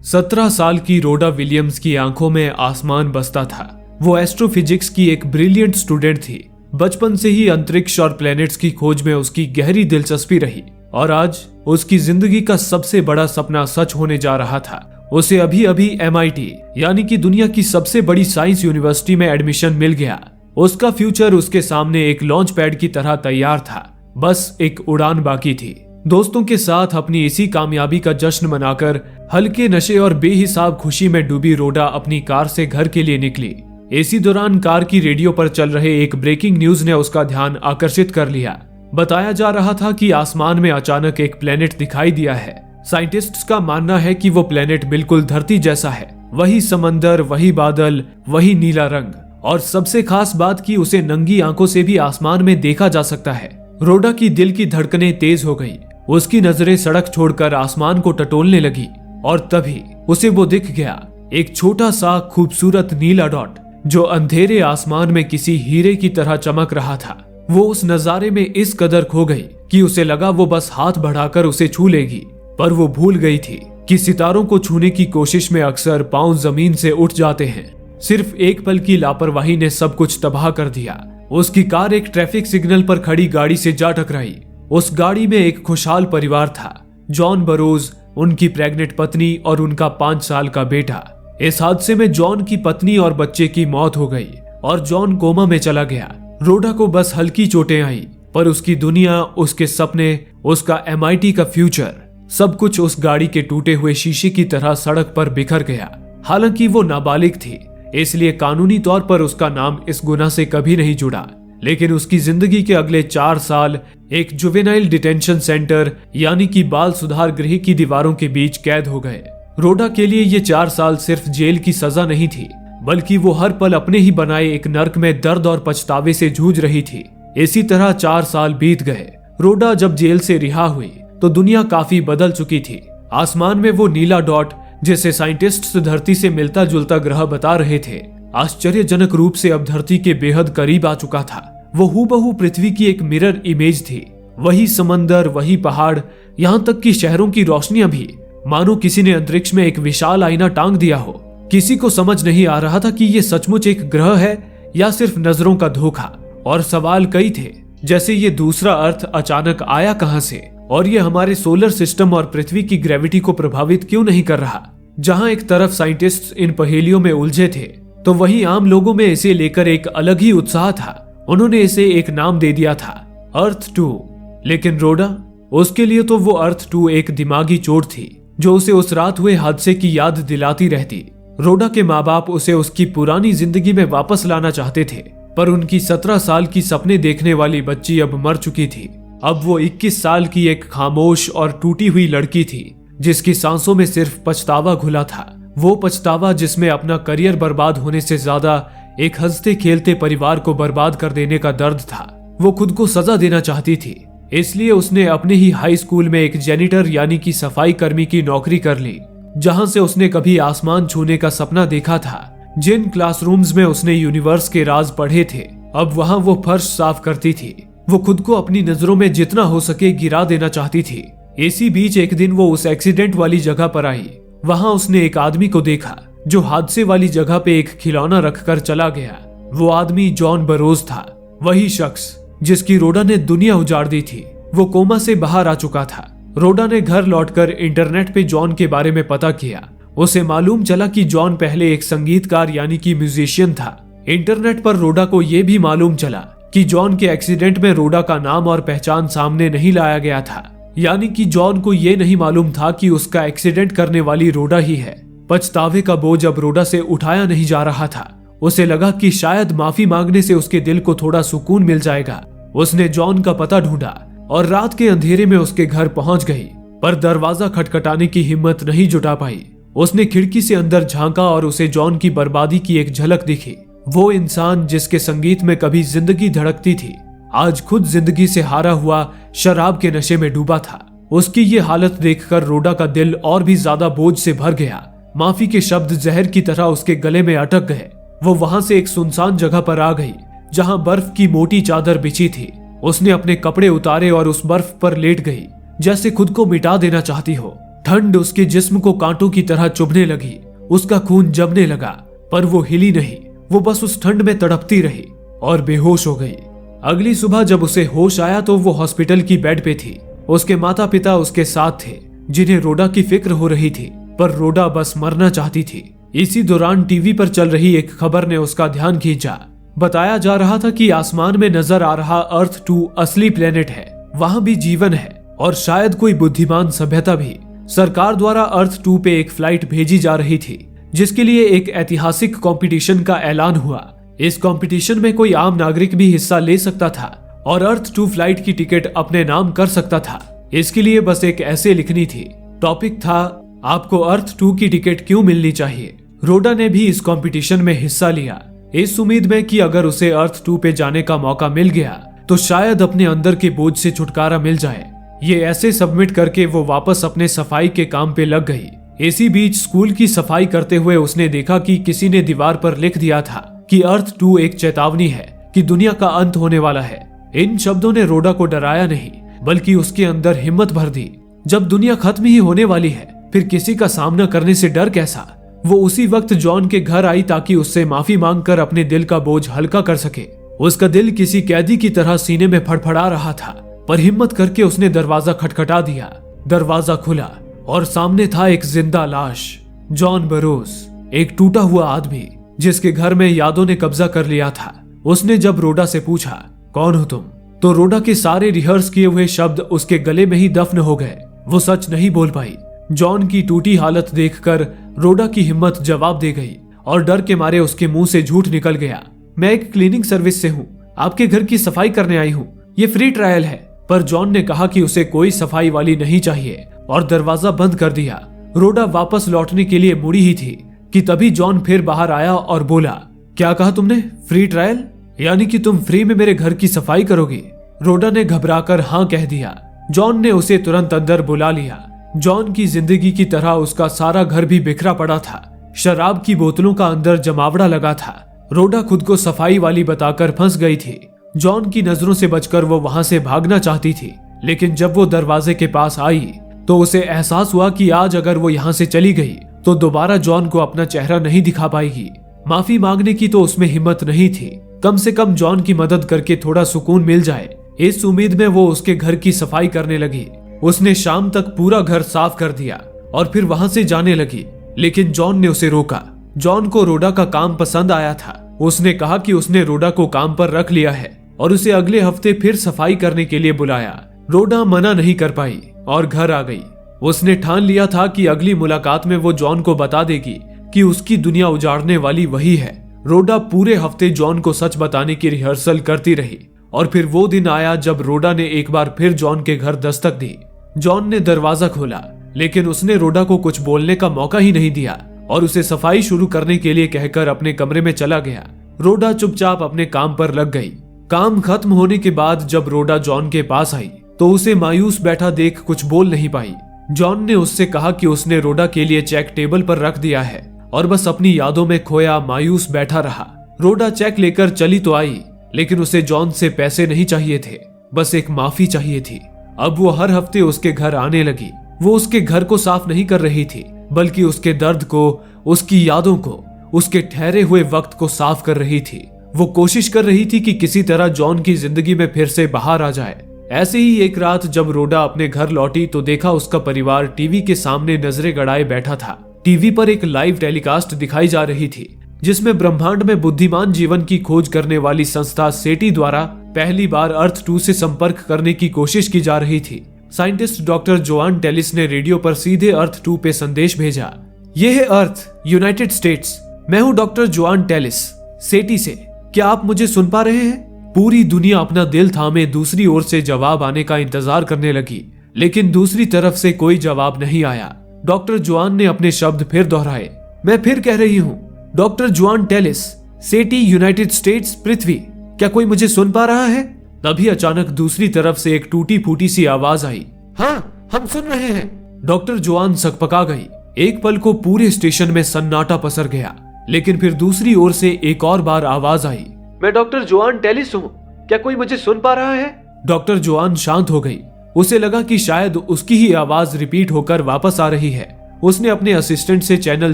17 साल की रोडा विलियम्स की आंखों में आसमान बसता था। वो एस्ट्रोफिजिक्स की एक ब्रिलियंट स्टूडेंट थी। बचपन से ही अंतरिक्ष और प्लैनेट्स की खोज में उसकी गहरी दिलचस्पी रही और आज उसकी जिंदगी का सबसे बड़ा सपना सच होने जा रहा था। उसे अभी अभी MIT यानी कि दुनिया की सबसे बड़ी साइंस यूनिवर्सिटी में एडमिशन मिल गया। उसका फ्यूचर उसके सामने एक लॉन्च पैड की तरह तैयार था, बस एक उड़ान बाकी थी। दोस्तों के साथ अपनी इसी कामयाबी का जश्न मनाकर हल्के नशे और बेहिसाब खुशी में डूबी रोडा अपनी कार से घर के लिए निकली। इसी दौरान कार की रेडियो पर चल रहे एक ब्रेकिंग न्यूज ने उसका ध्यान आकर्षित कर लिया। बताया जा रहा था कि आसमान में अचानक एक प्लेनेट दिखाई दिया है। साइंटिस्ट्स का मानना है कि वो प्लेनेट बिल्कुल धरती जैसा है, वही समंदर, वही बादल, वही नीला रंग और सबसे खास बात कि उसे नंगी आंखों से भी आसमान में देखा जा सकता है। रोडा की दिल की धड़कनें तेज हो गई। उसकी नजरें सड़क छोड़कर आसमान को टटोलने लगी और तभी उसे वो दिख गया, एक छोटा सा खूबसूरत नीला डॉट जो अंधेरे आसमान में किसी हीरे की तरह चमक रहा था। वो उस नजारे में इस कदर खो गई कि उसे लगा वो बस हाथ बढ़ाकर उसे छू लेगी, पर वो भूल गई थी कि सितारों को छूने की कोशिश में अक्सर पांव जमीन से उठ जाते हैं। सिर्फ एक पल की लापरवाही ने सब कुछ तबाह कर दिया। उसकी कार एक ट्रैफिक सिग्नल पर खड़ी गाड़ी से जा टकराई। उस गाड़ी में एक खुशहाल परिवार था, जॉन बरोज, उनकी प्रेग्नेंट पत्नी और उनका 5 साल का बेटा। इस हादसे में जॉन की पत्नी और बच्चे की मौत हो गई और जॉन कोमा में चला गया। रोडा को बस हल्की चोटें आई, पर उसकी दुनिया, उसके सपने, उसका MIT का फ्यूचर, सब कुछ उस गाड़ी के टूटे हुए शीशे की तरह सड़क पर बिखर गया। हालांकि वो नाबालिग थी, इसलिए कानूनी तौर पर उसका नाम इस गुनाह से कभी नहीं जुड़ा, लेकिन उसकी जिंदगी के अगले 4 साल एक जुवेनाइल डिटेंशन सेंटर यानी कि बाल सुधार गृह की दीवारों के बीच कैद हो गए। रोडा के लिए ये 4 साल सिर्फ जेल की सजा नहीं थी, बल्कि वो हर पल अपने ही बनाए एक नर्क में दर्द और पछतावे से जूझ रही थी। इसी तरह 4 साल बीत गए। रोडा जब जेल से रिहा हुई तो दुनिया काफी बदल चुकी थी। आसमान में वो नीला डॉट, जिसे साइंटिस्ट्स धरती से मिलता जुलता ग्रह बता रहे थे, आश्चर्यजनक रूप से अब धरती के बेहद करीब आ चुका था। वो हूबहू पृथ्वी की एक मिरर इमेज थी। वही समंदर, वही पहाड़, यहाँ तक कि शहरों की रोशनियां भी मानो किसी ने अंतरिक्ष में एक विशाल आईना टांग दिया हो। किसी को समझ नहीं आ रहा था कि ये सचमुच एक ग्रह है या सिर्फ नजरों का धोखा। और सवाल कई थे, जैसे ये दूसरा अर्थ अचानक आया कहां से, और ये हमारे सोलर सिस्टम और पृथ्वी की ग्रेविटी को प्रभावित क्यों नहीं कर रहा। जहां एक तरफ साइंटिस्ट्स इन पहेलियों में उलझे थे, तो वहीं आम लोगों में इसे लेकर एक अलग ही उत्साह था। उन्होंने इसे एक नाम दे दिया था, अर्थ 2। लेकिन रोडा, उसके लिए तो वो अर्थ 2 एक दिमागी चोट थी जो उसे उस रात हुए हादसे की याद दिलाती रहती। रोडा के माँ बाप उसे उसकी पुरानी जिंदगी में वापस लाना चाहते थे, पर उनकी 17 साल की सपने देखने वाली बच्ची अब मर चुकी थी। अब वो 21 साल की एक खामोश और टूटी हुई लड़की थी, जिसकी सांसों में सिर्फ पछतावा घुला था। वो पछतावा जिसमें अपना करियर बर्बाद होने से ज्यादा एक हंसते खेलते परिवार को बर्बाद कर देने का दर्द था। वो खुद को सजा देना चाहती थी, इसलिए उसने अपने ही हाई स्कूल में एक जेनिटर यानी कि सफाई कर्मी की नौकरी कर ली, जहां से उसने कभी आसमान छूने का सपना देखा था। जिन क्लासरूम्स में उसने यूनिवर्स के राज पढ़े थे, अब वहां वो फर्श साफ करती थी। वो खुद को अपनी नजरों में जितना हो सके गिरा देना चाहती थी। इसी बीच एक दिन वो उस एक्सीडेंट वाली जगह पर आई। वहां उसने एक आदमी को देखा जो हादसे वाली जगह पे एक खिलौना रखकर चला गया। वो आदमी जॉन बरोज था, वही शख्स जिसकी रोडा ने दुनिया उजाड़ दी थी। वो कोमा से बाहर आ चुका था। रोडा ने घर लौटकर इंटरनेट पे जॉन के बारे में पता किया। उसे मालूम चला कि जॉन पहले एक संगीतकार यानी कि म्यूजिशियन था। इंटरनेट पर रोडा को यह भी मालूम चला कि जॉन के एक्सीडेंट में रोडा का नाम और पहचान सामने नहीं लाया गया था, यानी कि जॉन को यह नहीं मालूम था कि उसका एक्सीडेंट करने वाली रोडा ही है। पछतावे का बोझ अब रोडा से उठाया नहीं जा रहा था। उसे लगा कि शायद माफी मांगने से उसके दिल को थोड़ा सुकून मिल जाएगा। उसने जॉन का पता ढूंढा और रात के अंधेरे में उसके घर पहुंच गई, पर दरवाजा खटखटाने की हिम्मत नहीं जुटा पाई। उसने खिड़की से अंदर झांका और उसे जॉन की बर्बादी की एक झलक दिखी। वो इंसान जिसके संगीत में कभी जिंदगी धड़कती थी, आज खुद जिंदगी से हारा हुआ शराब के नशे में डूबा था। उसकी ये हालत देखकर रोडा का दिल और भी ज्यादा बोझ से भर गया। माफी के शब्द जहर की तरह उसके गले में अटक गए। वो वहां से एक सुनसान जगह पर आ गई जहां बर्फ की मोटी चादर बिछी थी। उसने अपने कपड़े उतारे और उस बर्फ पर लेट गई, जैसे खुद को मिटा देना चाहती हो। ठंड उसके जिस्म को कांटों की तरह चुभने लगी। उसका खून जमने लगा, पर वो हिली नहीं। वो बस उस ठंड में तड़पती रही और बेहोश हो गई। अगली सुबह जब उसे होश आया तो वो हॉस्पिटल की बेड पे थी। उसके माता पिता उसके साथ थे, जिन्हें रोडा की फिक्र हो रही थी, पर रोडा बस मरना चाहती थी। इसी दौरान टीवी पर चल रही एक खबर ने उसका ध्यान खींचा। बताया जा रहा था कि आसमान में नजर आ रहा अर्थ 2 असली प्लेनेट है। वहां भी जीवन है और शायद कोई बुद्धिमान सभ्यता भी। सरकार द्वारा अर्थ 2 पे एक फ्लाइट भेजी जा रही थी, जिसके लिए एक ऐतिहासिक कंपटीशन का ऐलान हुआ। इस कंपटीशन में कोई आम नागरिक भी हिस्सा ले सकता था और अर्थ 2 फ्लाइट की टिकट अपने नाम कर सकता था। इसके लिए बस एक ऐसे लिखनी थी। टॉपिक था, आपको अर्थ 2 की टिकट क्यों मिलनी चाहिए। रोडा ने भी इस कंपटीशन में हिस्सा लिया, इस उम्मीद में कि अगर उसे अर्थ 2 पे जाने का मौका मिल गया तो शायद अपने अंदर के बोझ से छुटकारा मिल जाए। ये ऐसे सबमिट करके वो वापस अपने सफाई के काम पे लग गई। इसी बीच स्कूल की सफाई करते हुए उसने देखा कि किसी ने दीवार पर लिख दिया था कि अर्थ 2 एक चेतावनी है कि दुनिया का अंत होने वाला है। इन शब्दों ने रोडा को डराया नहीं, बल्कि उसके अंदर हिम्मत भर दी। जब दुनिया खत्म ही होने वाली है, फिर किसी का सामना करने से डर कैसा। वो उसी वक्त जॉन के घर आई ताकि उससे माफी मांगकर अपने दिल का बोझ हल्का कर सके। उसका दिल किसी कैदी की तरह सीने में फड़फड़ा रहा था, पर हिम्मत करके उसने दरवाजा खटखटा दिया। दरवाजा खुला और सामने था एक जिंदा लाश। जॉन बरोस, एक टूटा हुआ आदमी जिसके घर में यादों ने कब्जा कर लिया था। उसने जब रोडा से पूछा, कौन हो तुम, तो रोडा के सारे रिहर्स किए हुए शब्द उसके गले में ही दफन हो गए। वो सच नहीं बोल पाई। जॉन की टूटी हालत देखकर रोडा की हिम्मत जवाब दे गई और डर के मारे उसके मुंह से झूठ निकल गया। मैं एक क्लीनिंग सर्विस से हूँ, आपके घर की सफाई करने आई हूँ। ये फ्री ट्रायल है। पर जॉन ने कहा कि उसे कोई सफाई वाली नहीं चाहिए और दरवाजा बंद कर दिया। रोडा वापस लौटने के लिए मुड़ी ही थी कि तभी जॉन फिर बाहर आया और बोला, क्या कहा तुमने, फ्री ट्रायल, यानी कि तुम फ्री में मेरे घर की सफाई करोगे। रोडा ने घबराकर हाँ कह दिया। जॉन ने उसे तुरंत अंदर बुला लिया। जॉन की जिंदगी की तरह उसका सारा घर भी बिखरा पड़ा था। शराब की बोतलों का अंदर जमावड़ा लगा था। रोडा खुद को सफाई वाली बताकर फंस गई थी। जॉन की नजरों से बचकर वो वहां से भागना चाहती थी, लेकिन जब वो दरवाजे के पास आई तो उसे एहसास हुआ कि आज अगर वो यहाँ से चली गई तो दोबारा जॉन को अपना चेहरा नहीं दिखा पाएगी। माफी मांगने की तो उसमें हिम्मत नहीं थी। कम से कम जॉन की मदद करके थोड़ा सुकून मिल जाए, इस उम्मीद में वो उसके घर की सफाई करने लगी। उसने शाम तक पूरा घर साफ कर दिया और फिर वहां से जाने लगी, लेकिन जॉन ने उसे रोका। जॉन को रोडा का काम पसंद आया था। उसने कहा कि उसने रोडा को काम पर रख लिया है और उसे अगले हफ्ते फिर सफाई करने के लिए बुलाया। रोडा मना नहीं कर पाई और घर आ गई। उसने ठान लिया था कि अगली मुलाकात में वो जॉन को बता देगी कि उसकी दुनिया उजाड़ने वाली वही है। रोडा पूरे हफ्ते जॉन को सच बताने की रिहर्सल करती रही और फिर वो दिन आया जब रोडा ने एक बार फिर जॉन के घर दस्तक दी। जॉन ने दरवाजा खोला, लेकिन उसने रोडा को कुछ बोलने का मौका ही नहीं दिया और उसे सफाई शुरू करने के लिए कहकर अपने कमरे में चला गया। रोडा चुपचाप अपने काम पर लग गई। काम खत्म होने के बाद जब रोडा जॉन के पास आई तो उसे मायूस बैठा देख कुछ बोल नहीं पाई। जॉन ने उससे कहा कि उसने रोडा के लिए चेक टेबल पर रख दिया है और बस अपनी यादों में खोया मायूस बैठा रहा। रोडा चेक लेकर चली तो आई, लेकिन उसे जॉन से पैसे नहीं चाहिए थे, बस एक माफी चाहिए थी। अब वो हर हफ्ते उसके घर आने लगी। वो उसके घर को साफ नहीं कर रही थी, बल्कि उसके दर्द को, उसकी यादों को, उसके ठहरे हुए वक्त को साफ कर रही थी। वो कोशिश कर रही थी कि किसी तरह जॉन की जिंदगी में फिर से बाहर आ जाए। ऐसे ही एक रात जब रोडा अपने घर लौटी तो देखा उसका परिवार टीवी के सामने नजरें गड़ाए बैठा था। टीवी पर एक लाइव टेलीकास्ट दिखाई जा रही थी, जिसमें ब्रह्मांड में बुद्धिमान जीवन की खोज करने वाली संस्था सेटी द्वारा पहली बार अर्थ 2 से संपर्क करने की कोशिश की जा रही थी। साइंटिस्ट डॉक्टर जोआन टेलिस ने रेडियो पर सीधे अर्थ 2 पे संदेश भेजा। यह है अर्थ, यूनाइटेड स्टेट्स। मैं हूं डॉक्टर जोआन टेलिस, सेटी से। क्या आप मुझे सुन पा रहे हैं? पूरी दुनिया अपना दिल थामे दूसरी ओर से जवाब आने का इंतजार करने लगी, लेकिन दूसरी तरफ से कोई जवाब नहीं आया। डॉक्टर जोआन ने अपने शब्द फिर दोहराए। मैं फिर कह रही हूँ, डॉक्टर जोआन टेलिस, सेटी, यूनाइटेड स्टेट्स, पृथ्वी। क्या कोई मुझे सुन पा रहा है? तभी अचानक दूसरी तरफ से एक टूटी फूटी सी आवाज आई। हाँ, हम सुन रहे हैं। डॉक्टर जोआन सकपका गई। एक पल को पूरे स्टेशन में सन्नाटा पसर गया, लेकिन फिर दूसरी ओर से एक और बार आवाज आई। मैं डॉक्टर जोआन टेलिस हूँ, क्या कोई मुझे सुन पा रहा है? डॉक्टर जोआन शांत हो गई। उसे लगा कि शायद उसकी ही आवाज रिपीट होकर वापस आ रही है। उसने अपने असिस्टेंट से चैनल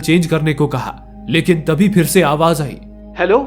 चेंज करने को कहा, लेकिन तभी फिर से आवाज आई, हेलो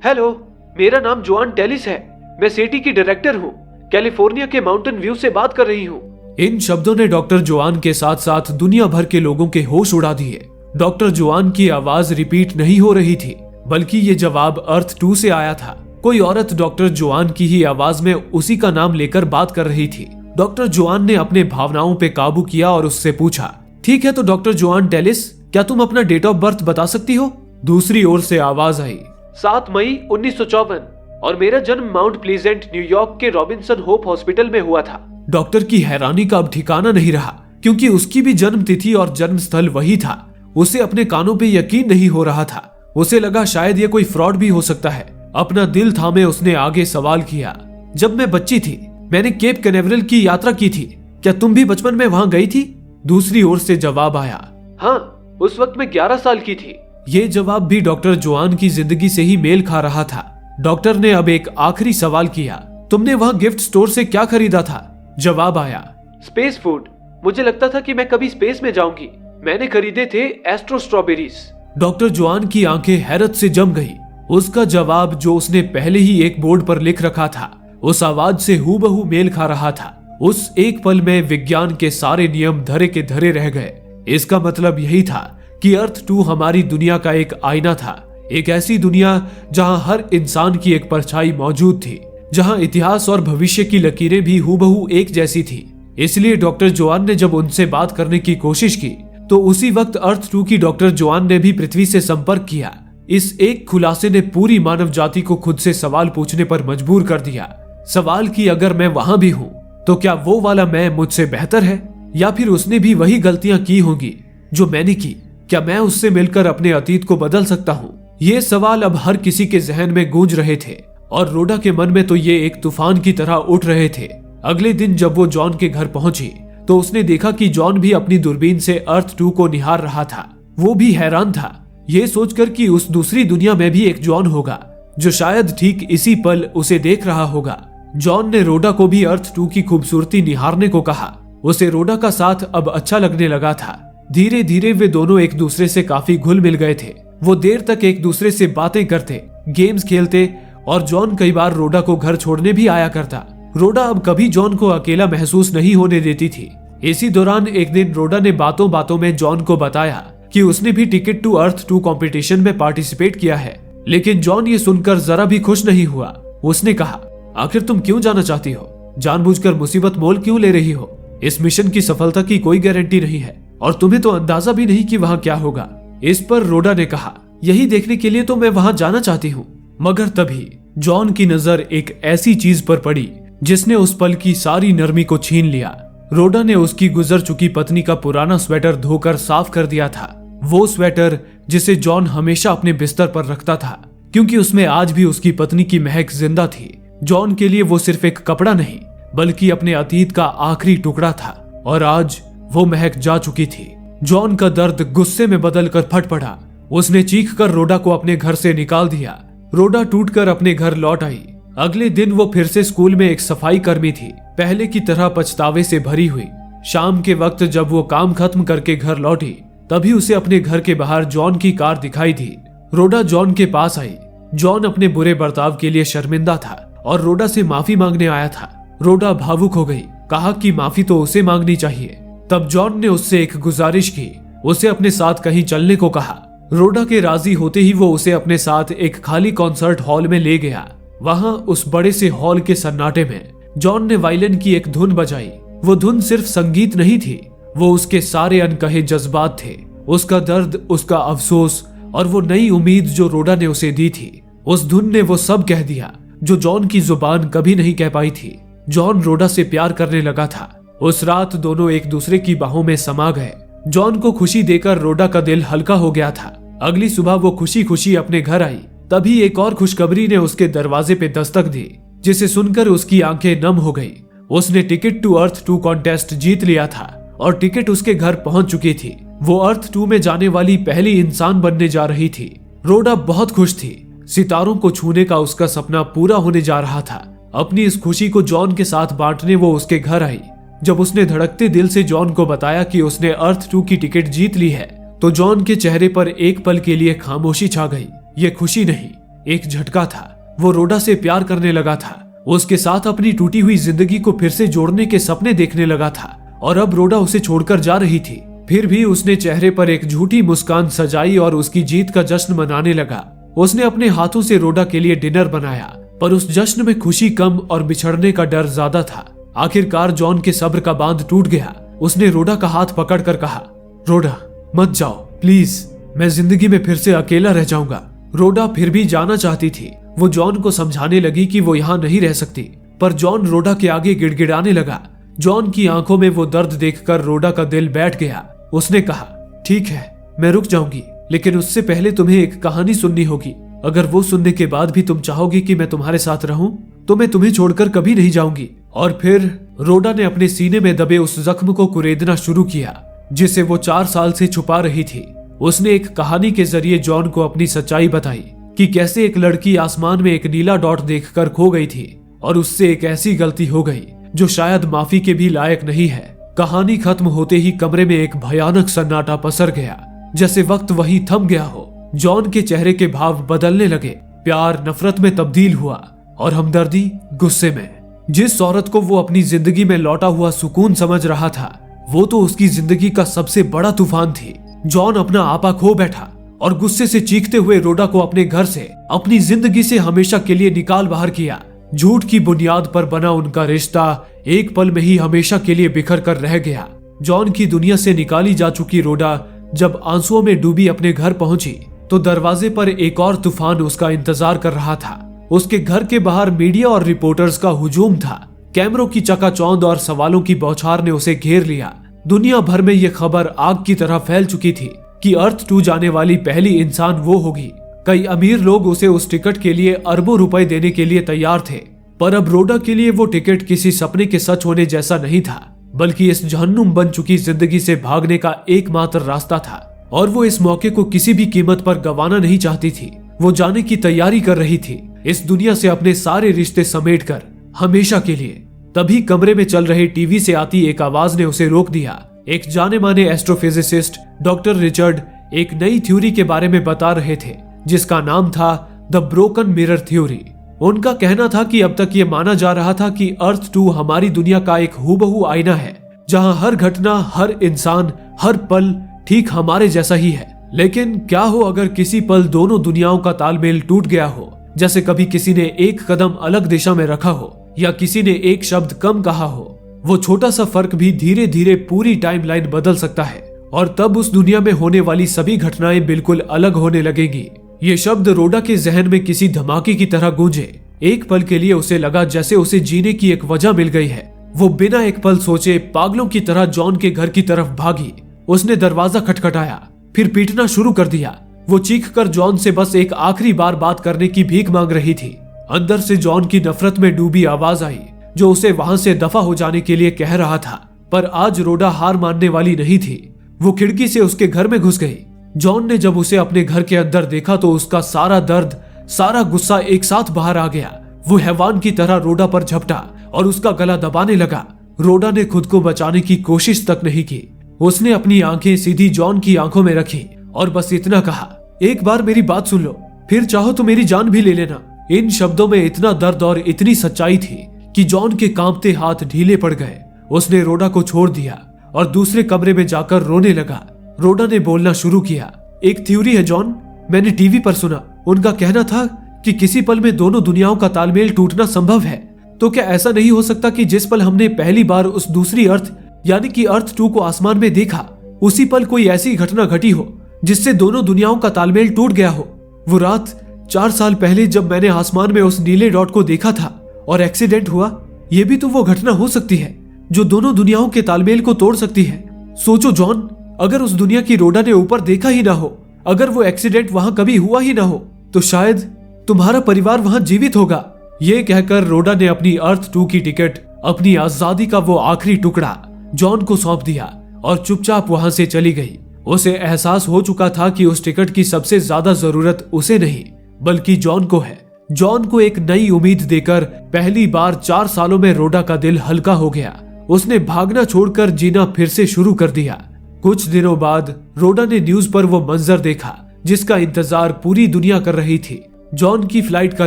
हेलो, मेरा नाम जोआन टेलिस है, मैं सिटी की डायरेक्टर हूँ, कैलिफोर्निया के माउंटेन व्यू से बात कर रही हूँ। इन शब्दों ने डॉक्टर जोआन के साथ साथ दुनिया भर के लोगों के होश उड़ा दिए। डॉक्टर जोआन की आवाज रिपीट नहीं हो रही थी, बल्कि ये जवाब अर्थ 2 से आया था। कोई औरत डॉक्टर जोआन की ही आवाज में उसी का नाम लेकर बात कर रही थी। डॉक्टर जोआन ने अपने भावनाओं पे काबू किया और उससे पूछा, ठीक है तो डॉक्टर जोआन टेलिस, क्या तुम अपना डेट ऑफ बर्थ बता सकती हो? दूसरी ओर से आवाज आई, 7 मई 1954, और मेरा जन्म माउंट प्लीजेंट न्यूयॉर्क के रॉबिन्सन होप हॉस्पिटल में हुआ था। डॉक्टर की हैरानी का अब ठिकाना नहीं रहा, क्योंकि उसकी भी जन्म तिथि और जन्म स्थल वही था। उसे अपने कानों पे यकीन नहीं हो रहा था। उसे लगा शायद ये कोई फ्रॉड भी हो सकता है। अपना दिल थामे उसने आगे सवाल किया, जब मैं बच्ची थी मैंने केप कैनावरल की यात्रा की थी, क्या तुम भी बचपन में वहां गई थी? दूसरी ओर से जवाब आया, हाँ, उस वक्त मैं 11 साल की थी। ये जवाब भी डॉक्टर जोआन की जिंदगी से ही मेल खा रहा था। डॉक्टर ने अब एक आखिरी सवाल किया, तुमने वहां गिफ्ट स्टोर से क्या खरीदा था? जवाब आया, स्पेस फूड। मुझे लगता था कि मैं कभी स्पेस में जाऊंगी। मैंने खरीदे थे एस्ट्रो स्ट्रॉबेरीज। डॉक्टर जोआन की आंखें हैरत से जम गई। उसका जवाब, जो उसने पहले ही एक बोर्ड पर लिख रखा था, उस आवाज से हूबहू मेल खा रहा था। उस एक पल में विज्ञान के सारे नियम धरे के धरे रह गए। इसका मतलब यही था कि अर्थ 2 हमारी दुनिया का एक आईना था, एक ऐसी दुनिया जहां हर इंसान की एक परछाई मौजूद थी, जहां इतिहास और भविष्य की लकीरें भी हूबहू एक जैसी थी। इसलिए डॉक्टर जोआन ने जब उनसे बात करने की कोशिश की, तो उसी वक्त अर्थ 2 की डॉक्टर जोआन ने भी पृथ्वी से संपर्क किया। इस एक खुलासे ने पूरी मानव जाति को खुद से सवाल पूछने पर मजबूर कर दिया। सवाल कि अगर मैं वहां भी हूं, तो क्या वो वाला मैं मुझसे बेहतर है, या फिर उसने भी वही गलतियां की होंगी जो मैंने की? क्या मैं उससे मिलकर अपने अतीत को बदल सकता हूं? ये सवाल अब हर किसी के जहन में गूंज रहे थे, और रोडा के मन में तो ये एक तूफान की तरह उठ रहे थे। अगले दिन जब वो जॉन के घर पहुंची, तो उसने देखा कि जॉन भी अपनी दूरबीन से अर्थ 2 को निहार रहा था। वो भी हैरान था, ये सोचकर कि उस दूसरी दुनिया में भी एक जॉन होगा, जो शायद ठीक इसी पल उसे देख रहा होगा। जॉन ने रोडा को भी अर्थ 2 की खूबसूरती निहारने को कहा। उसे रोडा का साथ अब अच्छा लगने लगा था। धीरे धीरे वे दोनों एक दूसरे से काफी घुल मिल गए थे। वो देर तक एक दूसरे से बातें करते, गेम्स खेलते, और जॉन कई बार रोडा को घर छोड़ने भी आया करता। रोडा अब कभी जॉन को अकेला महसूस नहीं होने देती थी। इसी दौरान एक दिन रोडा ने बातों बातों में जॉन को बताया कि उसने भी टिकट टू अर्थ 2 कंपटीशन में पार्टिसिपेट किया है। लेकिन जॉन ये सुनकर जरा भी खुश नहीं हुआ। उसने कहा, आखिर तुम क्यों जाना चाहती हो? जानबूझकर मुसीबत मोल क्यों ले रही हो? इस मिशन की सफलता की कोई गारंटी नहीं है, और तुम्हें तो अंदाजा भी नहीं कि वहां क्या होगा। इस पर रोडा ने कहा, यही देखने के लिए तो मैं वहां जाना चाहती हूँ। मगर तभी जॉन की नजर एक ऐसी चीज पर पड़ी जिसने उस पल की सारी नरमी को छीन लिया। रोडा ने उसकी गुजर चुकी पत्नी का पुराना स्वेटर धोकर साफ कर दिया था। वो स्वेटर जिसे जॉन हमेशा अपने बिस्तर पर रखता था, क्योंकि उसमें आज भी उसकी पत्नी की महक जिंदा थी। जॉन के लिए वो सिर्फ एक कपड़ा नहीं, बल्कि अपने अतीत का आखिरी टुकड़ा था, और आज वो महक जा चुकी थी। जॉन का दर्द गुस्से में बदलकर फट पड़ा। उसने चीखकर रोडा को अपने घर से निकाल दिया। रोडा टूटकर अपने घर लौट आई। अगले दिन वो फिर से स्कूल में एक सफाई कर्मी थी, पहले की तरह पछतावे से भरी हुई। शाम के वक्त जब वो काम खत्म करके घर लौटी, तभी उसे अपने घर के बाहर जॉन की कार दिखाई दी। रोडा जॉन के पास आई। जॉन अपने बुरे बर्ताव के लिए शर्मिंदा था और रोडा से माफी मांगने आया था। रोडा भावुक हो गई, कहा कि माफी तो उसे मांगनी चाहिए। तब जॉन ने उससे एक गुजारिश की, उसे अपने साथ कहीं चलने को कहा। रोडा के राजी होते ही वो उसे अपने साथ एक खाली कॉन्सर्ट हॉल में ले गया। वहां उस बड़े से हॉल के सन्नाटे में जॉन ने वायलिन की एक धुन बजाई। वो धुन सिर्फ संगीत नहीं थी, वो उसके सारे अनकहे जज्बात थे, उसका दर्द, उसका अफसोस, और वो नई उम्मीद जो रोडा ने उसे दी थी। उस धुन ने वो सब कह दिया जो जॉन की जुबान कभी नहीं कह पाई थी। जॉन रोडा से प्यार करने लगा था। उस रात दोनों एक दूसरे की बाहों में समा गए। जॉन को खुशी देकर रोडा का दिल हल्का हो गया था। अगली सुबह वो खुशी खुशी अपने घर आई। तभी एक और खुशखबरी ने उसके दरवाजे पे दस्तक दी, जिसे सुनकर उसकी आंखें नम हो गई। उसने टिकट टू अर्थ 2 कॉन्टेस्ट जीत लिया था और टिकट उसके घर पहुंच चुकी थी। वो अर्थ 2 में जाने वाली पहली इंसान बनने जा रही थी। रोडा बहुत खुश थी। सितारों को छूने का उसका सपना पूरा होने जा रहा था। अपनी इस खुशी को जॉन के साथ बांटने वो उसके घर आई। जब उसने धड़कते दिल से जॉन को बताया कि उसने अर्थ 2 की टिकट जीत ली है तो जॉन के चेहरे पर एक पल के लिए खामोशी छा गई। ये खुशी नहीं, एक झटका था। वो रोडा से प्यार करने लगा था, उसके साथ अपनी टूटी हुई जिंदगी को फिर से जोड़ने के सपने देखने लगा था और अब रोडा उसे छोड़कर जा रही थी। फिर भी उसने चेहरे पर एक झूठी मुस्कान सजाई और उसकी जीत का जश्न मनाने लगा। उसने अपने हाथों से रोडा के लिए डिनर बनाया, पर उस जश्न में खुशी कम और बिछड़ने का डर ज्यादा था। आखिरकार जॉन के सब्र का बांध टूट गया। उसने रोडा का हाथ पकड़कर कहा, रोडा मत जाओ प्लीज, मैं जिंदगी में फिर से अकेला रह जाऊंगा। रोडा फिर भी जाना चाहती थी। वो जॉन को समझाने लगी कि वो यहाँ नहीं रह सकती, पर जॉन रोडा के आगे गिड़गिड़ाने लगा। जॉन की आंखों में वो दर्द देखकर रोडा का दिल बैठ गया। उसने कहा, ठीक है मैं रुक जाऊंगी, लेकिन उससे पहले तुम्हें एक कहानी सुननी होगी। अगर वो सुनने के बाद भी तुम चाहोगी कि मैं तुम्हारे साथ रहूं, तो मैं तुम्हें छोड़कर कभी नहीं जाऊंगी। और फिर रोडा ने अपने सीने में दबे उस जख्म को कुरेदना शुरू किया जिसे वो 4 साल से छुपा रही थी। उसने एक कहानी के जरिए जॉन को अपनी सच्चाई बताई कि कैसे एक लड़की आसमान में एक नीला डॉट देखकर खो गई थी और उससे एक ऐसी गलती हो गई जो शायद माफी के भी लायक नहीं है। कहानी खत्म होते ही कमरे में एक भयानक सन्नाटा पसर गया, जैसे वक्त वहीं थम गया हो। जॉन के चेहरे के भाव बदलने लगे, प्यार नफरत में तब्दील हुआ और हमदर्दी गुस्से में। जिस औरत को वो अपनी जिंदगी में लौटा हुआ सुकून समझ रहा था, वो तो उसकी जिंदगी का सबसे बड़ा तूफान थी। जॉन अपना आपा खो बैठा और गुस्से से चीखते हुए रोडा को अपने घर से, अपनी जिंदगी से हमेशा के लिए निकाल बाहर किया। झूठ की बुनियाद पर बना उनका रिश्ता एक पल में ही हमेशा के लिए बिखर कर रह गया। जॉन की दुनिया से निकाली जा चुकी रोडा जब आंसुओं में डूबी अपने घर पहुंची तो दरवाजे पर एक और तूफान उसका इंतजार कर रहा था। उसके घर के बाहर मीडिया और रिपोर्टर्स का हुजूम था। कैमरों की चकाचौंध और सवालों की बौछार ने उसे घेर लिया। दुनिया भर में यह खबर आग की तरह फैल चुकी थी कि अर्थ 2 जाने वाली पहली इंसान वो होगी। कई अमीर लोग उसे उस टिकट के लिए अरबों रुपए देने के लिए तैयार थे, पर अब रोडा के लिए वो टिकट किसी सपने के सच होने जैसा नहीं था, बल्कि इस जहन्नुम बन चुकी जिंदगी से भागने का एकमात्र रास्ता था। और वो इस मौके को किसी भी कीमत पर गंवाना नहीं चाहती थी। वो जाने की तैयारी कर रही थी, इस दुनिया से अपने सारे रिश्ते समेटकर हमेशा के लिए। तभी कमरे में चल रहे टीवी से आती एक आवाज ने उसे रोक दिया। एक जाने माने एस्ट्रोफिजिसिस्ट डॉक्टर रिचर्ड एक नई थ्योरी के बारे में बता रहे थे, जिसका नाम था द ब्रोकन मिरर थ्योरी। उनका कहना था कि अब तक ये माना जा रहा था कि अर्थ 2 हमारी दुनिया का एक हूबहू आईना है, जहां हर घटना, हर इंसान, हर पल ठीक हमारे जैसा ही है। लेकिन क्या हो अगर किसी पल दोनों दुनियाओं का तालमेल टूट गया हो, जैसे कभी किसी ने एक कदम अलग दिशा में रखा हो या किसी ने एक शब्द कम कहा हो। वो छोटा सा फर्क भी धीरे धीरे पूरी टाइमलाइन बदल सकता है और तब उस दुनिया में होने वाली सभी घटनाएं बिल्कुल अलग होने लगेंगी। ये शब्द रोडा के जहन में किसी धमाके की तरह गूंजे। एक पल के लिए उसे लगा जैसे उसे जीने की एक वजह मिल गई है। वो बिना एक पल सोचे पागलों की तरह जॉन के घर की तरफ भागी। उसने दरवाजा खटखटाया, फिर पीटना शुरू कर दिया। वो चीखकर जॉन से बस एक आखिरी बार बात करने की भीख मांग रही थी। अंदर से जॉन की नफरत में डूबी आवाज आई जो उसे वहां से दफा हो जाने के लिए कह रहा था। पर आज रोडा हार मानने वाली नहीं थी। वो खिड़की से उसके घर में घुस गई। जॉन ने जब उसे अपने घर के अंदर देखा तो उसका सारा दर्द, सारा गुस्सा एक साथ बाहर आ गया। वो हैवान की तरह रोडा पर झपटा और उसका गला दबाने लगा। रोडा ने खुद को बचाने की कोशिश तक नहीं की। उसने अपनी आंखें सीधी जॉन की आंखों में रखी और बस इतना कहा, एक बार मेरी बात सुन लो, फिर चाहो तो मेरी जान भी ले लेना। इन शब्दों में इतना दर्द और इतनी सच्चाई थी कि जॉन के कांपते हाथ ढीले पड़ गए। उसने रोडा को छोड़ दिया और दूसरे कमरे में जाकर रोने लगा। रोडा ने बोलना शुरू किया, एक थ्योरी है जॉन, मैंने टीवी पर सुना। उनका कहना था कि किसी पल में दोनों दुनियाओं का तालमेल टूटना संभव है। तो क्या ऐसा नहीं हो सकता कि जिस पल हमने पहली बार उस दूसरी अर्थ यानी कि अर्थ 2 को आसमान में देखा, उसी पल कोई ऐसी घटना घटी हो जिससे दोनों दुनियाओं का तालमेल टूट गया हो। वो रात 4 साल पहले जब मैंने आसमान में उस नीले डॉट को देखा था और एक्सीडेंट हुआ, ये भी तो वो घटना हो सकती है जो दोनों दुनियाओं के तालमेल को तोड़ सकती है। सोचो जॉन, अगर उस दुनिया की रोडा ने ऊपर देखा ही ना हो, अगर वो एक्सीडेंट वहां कभी हुआ ही ना हो, तो शायद तुम्हारा परिवार वहां जीवित होगा। ये कहकर रोडा ने अपनी अर्थ 2 की टिकट, अपनी आजादी का वो आखिरी टुकड़ा जॉन को सौंप दिया और चुपचाप वहां से चली गई। उसे एहसास हो चुका था कि उस टिकट की सबसे ज्यादा जरूरत उसे नहीं बल्कि जॉन को है। जॉन को एक नई उम्मीद देकर पहली बार 4 सालों में रोडा का दिल हल्का हो गया उसने भागना छोड़कर जीना फिर से शुरू कर दिया। कुछ दिनों बाद रोडा ने न्यूज पर वो मंजर देखा जिसका इंतजार पूरी दुनिया कर रही थी। जॉन की फ्लाइट का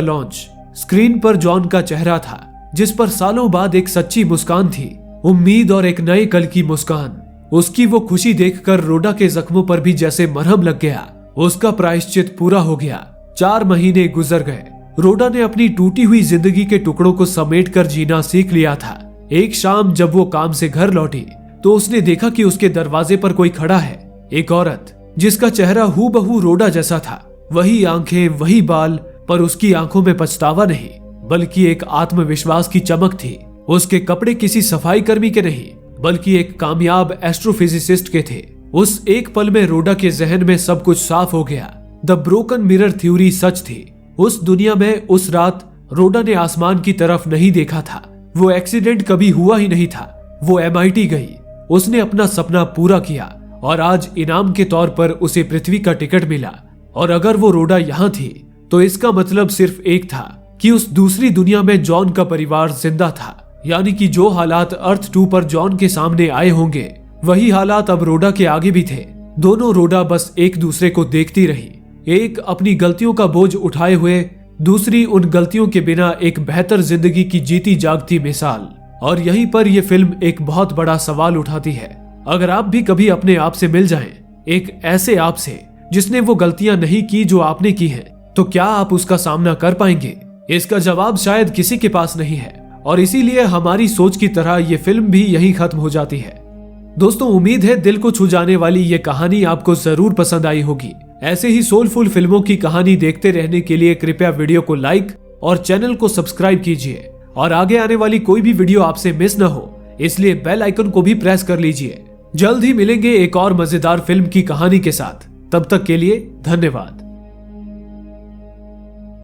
लॉन्च। स्क्रीन पर जॉन का चेहरा था जिस पर सालों बाद एक सच्ची मुस्कान थी, उम्मीद और एक नए कल की मुस्कान। उसकी वो खुशी देखकर रोडा के जख्मों पर भी जैसे मरहम लग गया। उसका प्रायश्चित पूरा हो गया। 4 महीने गुजर गए। रोडा ने अपनी टूटी हुई जिंदगी के टुकड़ों को समेटकर जीना सीख लिया था। एक शाम जब वो काम से घर लौटी तो उसने देखा कि उसके दरवाजे पर कोई खड़ा है। एक औरत जिसका चेहरा हूबहू रोडा जैसा था, वही आंखें, वही बाल, पर उसकी आंखों में पछतावा नहीं बल्कि एक आत्मविश्वास की चमक थी। उसके कपड़े किसी सफाई कर्मी के नहीं बल्कि एक कामयाब एस्ट्रोफिजिसिस्ट के थे। उस एक पल में रोडा के जहन में सब कुछ साफ हो गया। द ब्रोकन मिरर थ्योरी सच थी। उस दुनिया में उस रात रोडा ने आसमान की तरफ नहीं देखा था। वो एक्सीडेंट कभी हुआ ही नहीं था। वो MIT गई, उसने अपना सपना पूरा किया और आज इनाम के तौर पर उसे पृथ्वी का टिकट मिला। और अगर वो रोडा यहाँ थी तो इसका मतलब सिर्फ एक था कि उस दूसरी दुनिया में जॉन का परिवार जिंदा था। यानी कि जो हालात अर्थ 2 पर जॉन के सामने आए होंगे वही हालात अब रोडा के आगे भी थे। दोनों रोडा बस एक दूसरे को देखती रही, एक अपनी गलतियों का बोझ उठाए हुए, दूसरी उन गलतियों के बिना एक बेहतर जिंदगी की जीती जागती मिसाल। और यहीं पर यह फिल्म एक बहुत बड़ा सवाल उठाती है। अगर आप भी कभी अपने आप से मिल जाएं, एक ऐसे आप से जिसने वो गलतियां नहीं की जो आपने की हैं, तो क्या आप उसका सामना कर पाएंगे? इसका जवाब शायद किसी के पास नहीं है और इसीलिए हमारी सोच की तरह ये फिल्म भी यहीं खत्म हो जाती है। दोस्तों, उम्मीद है दिल को छू जाने वाली ये कहानी आपको जरूर पसंद आई होगी। ऐसे ही सोलफुल फिल्मों की कहानी देखते रहने के लिए कृपया वीडियो को लाइक और चैनल को सब्सक्राइब कीजिए और आगे आने वाली कोई भी वीडियो आपसे मिस न हो, इसलिए बेल आइकन को भी प्रेस कर लीजिए। जल्द ही मिलेंगे एक और मजेदार फिल्म की कहानी के साथ। तब तक के लिए धन्यवाद।